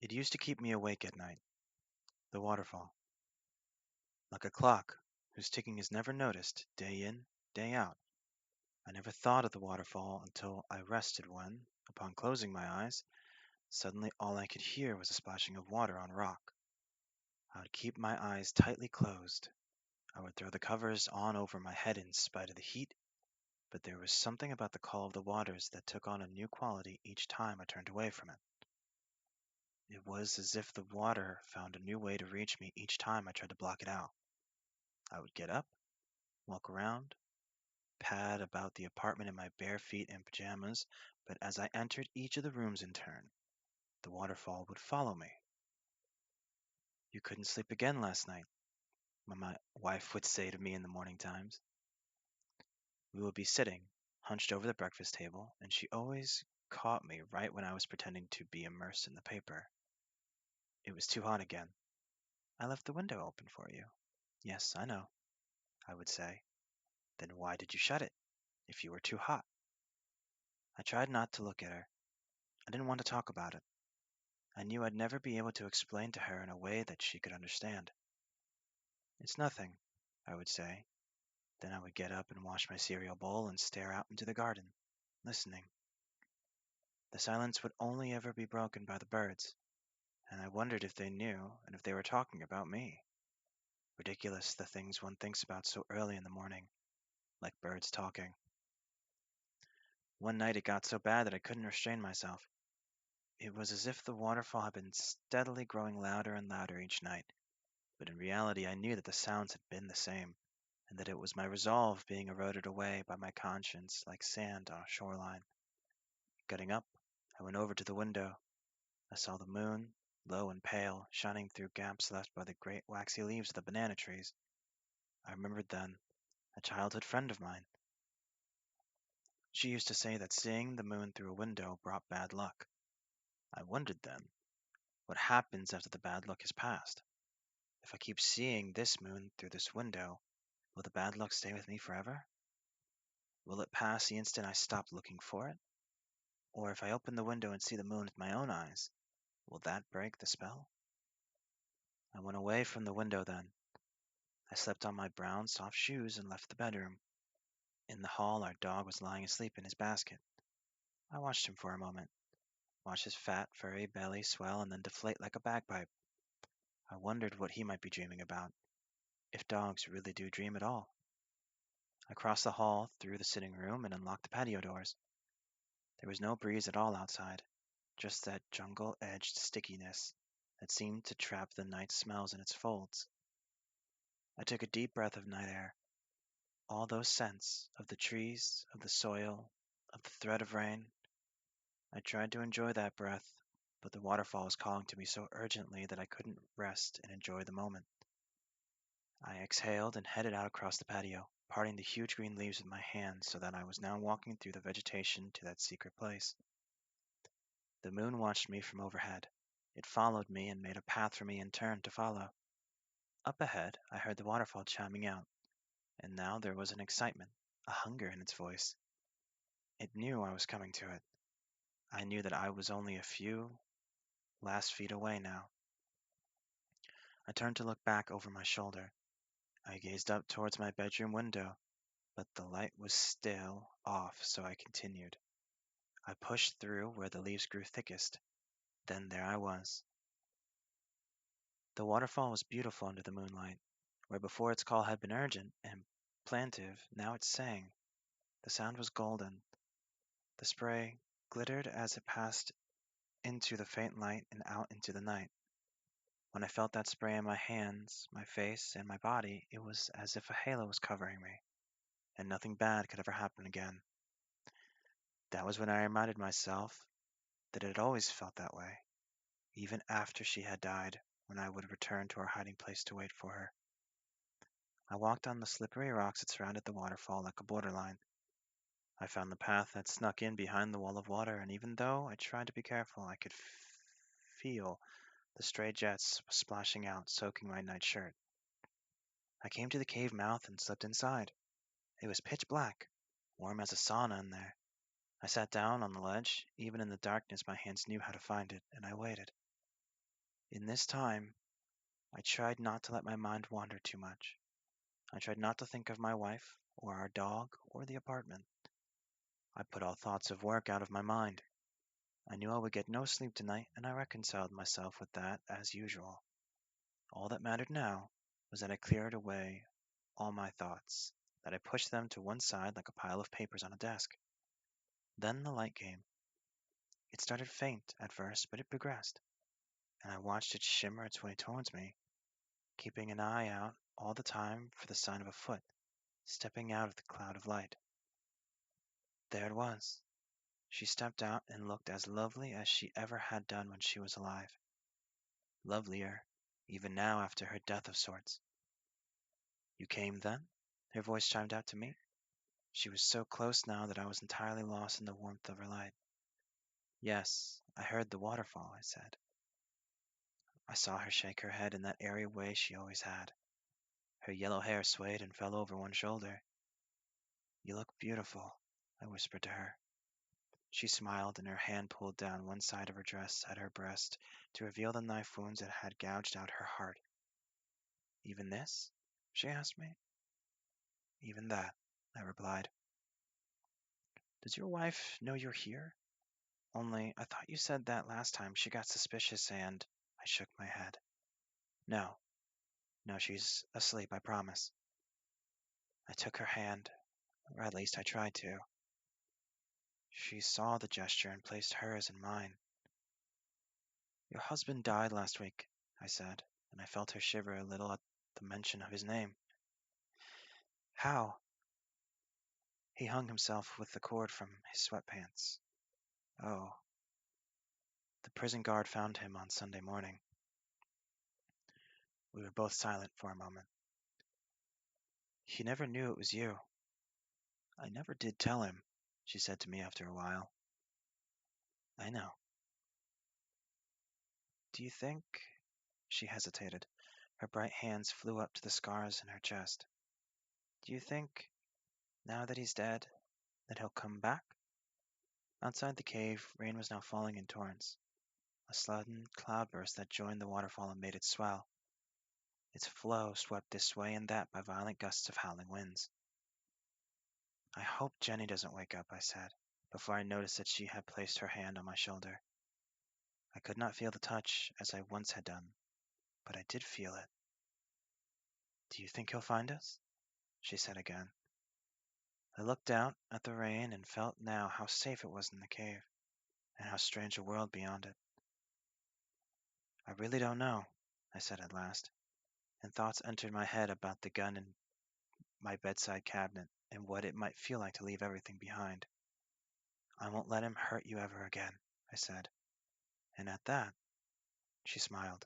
It used to keep me awake at night, the waterfall, like a clock whose ticking is never noticed day in, day out. I never thought of the waterfall until I rested when, upon closing my eyes, suddenly all I could hear was a splashing of water on rock. I would keep my eyes tightly closed. I would throw the covers on over my head in spite of the heat, but there was something about the call of the waters that took on a new quality each time I turned away from it. It was as if the water found a new way to reach me each time I tried to block it out. I would get up, walk around, pad about the apartment in my bare feet and pajamas, but as I entered each of the rooms in turn, the waterfall would follow me. "You couldn't sleep again last night," my wife would say to me in the morning times. We would be sitting, hunched over the breakfast table, and she always caught me right when I was pretending to be immersed in the paper. "It was too hot again." "I left the window open for you." "Yes, I know," I would say. "Then why did you shut it, if you were too hot?" I tried not to look at her. I didn't want to talk about it. I knew I'd never be able to explain to her in a way that she could understand. "It's nothing," I would say. Then I would get up and wash my cereal bowl and stare out into the garden, listening. The silence would only ever be broken by the birds, and I wondered if they knew and if they were talking about me. Ridiculous, the things one thinks about so early in the morning, like birds talking. One night it got so bad that I couldn't restrain myself. It was as if the waterfall had been steadily growing louder and louder each night, but in reality I knew that the sounds had been the same, and that it was my resolve being eroded away by my conscience like sand on a shoreline. Getting up, I went over to the window. I saw the moon, low and pale, shining through gaps left by the great waxy leaves of the banana trees. I remembered then a childhood friend of mine. She used to say that seeing the moon through a window brought bad luck. I wondered then, what happens after the bad luck has passed? If I keep seeing this moon through this window, will the bad luck stay with me forever? Will it pass the instant I stop looking for it? Or if I open the window and see the moon with my own eyes, will that break the spell? I went away from the window then. I slipped on my brown, soft shoes and left the bedroom. In the hall, our dog was lying asleep in his basket. I watched him for a moment, watched his fat, furry belly swell and then deflate like a bagpipe. I wondered what he might be dreaming about, if dogs really do dream at all. I crossed the hall through the sitting room and unlocked the patio doors. There was no breeze at all outside, just that jungle-edged stickiness that seemed to trap the night smells in its folds. I took a deep breath of night air, all those scents of the trees, of the soil, of the thread of rain. I tried to enjoy that breath, but the waterfall was calling to me so urgently that I couldn't rest and enjoy the moment. I exhaled and headed out across the patio, parting the huge green leaves with my hands so that I was now walking through the vegetation to that secret place. The moon watched me from overhead. It followed me and made a path for me in turn to follow. Up ahead, I heard the waterfall chiming out, and now there was an excitement, a hunger in its voice. It knew I was coming to it. I knew that I was only a few last feet away now. I turned to look back over my shoulder. I gazed up towards my bedroom window, but the light was still off, so I continued. I pushed through where the leaves grew thickest. Then there I was. The waterfall was beautiful under the moonlight. Where before its call had been urgent and plaintive, now it sang. The sound was golden. The spray glittered as it passed into the faint light and out into the night. When I felt that spray in my hands, my face, and my body, it was as if a halo was covering me, and nothing bad could ever happen again. That was when I reminded myself that it had always felt that way, even after she had died, when I would return to our hiding place to wait for her. I walked on the slippery rocks that surrounded the waterfall like a borderline. I found the path that snuck in behind the wall of water, and even though I tried to be careful, I could feel the stray jets splashing out, soaking my nightshirt. I came to the cave mouth and slipped inside. It was pitch black, warm as a sauna in there. I sat down on the ledge. Even in the darkness, my hands knew how to find it, and I waited. In this time, I tried not to let my mind wander too much. I tried not to think of my wife, or our dog, or the apartment. I put all thoughts of work out of my mind. I knew I would get no sleep tonight, and I reconciled myself with that as usual. All that mattered now was that I cleared away all my thoughts, that I pushed them to one side like a pile of papers on a desk. Then the light came. It started faint at first, but it progressed, and I watched it shimmer its way towards me, keeping an eye out all the time for the sign of a foot stepping out of the cloud of light. There it was. She stepped out and looked as lovely as she ever had done when she was alive. Lovelier, even now after her death of sorts. You came then? Her voice chimed out to me. She was so close now that I was entirely lost in the warmth of her light. Yes, I heard the waterfall, I said. I saw her shake her head in that airy way she always had. Her yellow hair swayed and fell over one shoulder. You look beautiful, I whispered to her. She smiled, and her hand pulled down one side of her dress at her breast to reveal the knife wounds that had gouged out her heart. Even this? She asked me. Even that, I replied. Does your wife know you're here? Only, I thought you said that last time she got suspicious and... I shook my head. No. No, she's asleep, I promise. I took her hand, or at least I tried to. She saw the gesture and placed hers in mine. Your husband died last week, I said, and I felt her shiver a little at the mention of his name. How? He hung himself with the cord from his sweatpants. Oh. The prison guard found him on Sunday morning. We were both silent for a moment. He never knew it was you. I never did tell him, she said to me after a while. I know. Do you think... She hesitated. Her bright hands flew up to the scars in her chest. Do you think, now that he's dead, that he'll come back? Outside the cave, rain was now falling in torrents. A sudden cloudburst that joined the waterfall and made it swell. Its flow swept this way and that by violent gusts of howling winds. I hope Jenny doesn't wake up, I said, before I noticed that she had placed her hand on my shoulder. I could not feel the touch as I once had done, but I did feel it. Do you think he'll find us? She said again. I looked out at the rain and felt now how safe it was in the cave, and how strange a world beyond it. I really don't know, I said at last, and thoughts entered my head about the gun in my bedside cabinet and what it might feel like to leave everything behind. I won't let him hurt you ever again, I said, and at that, she smiled.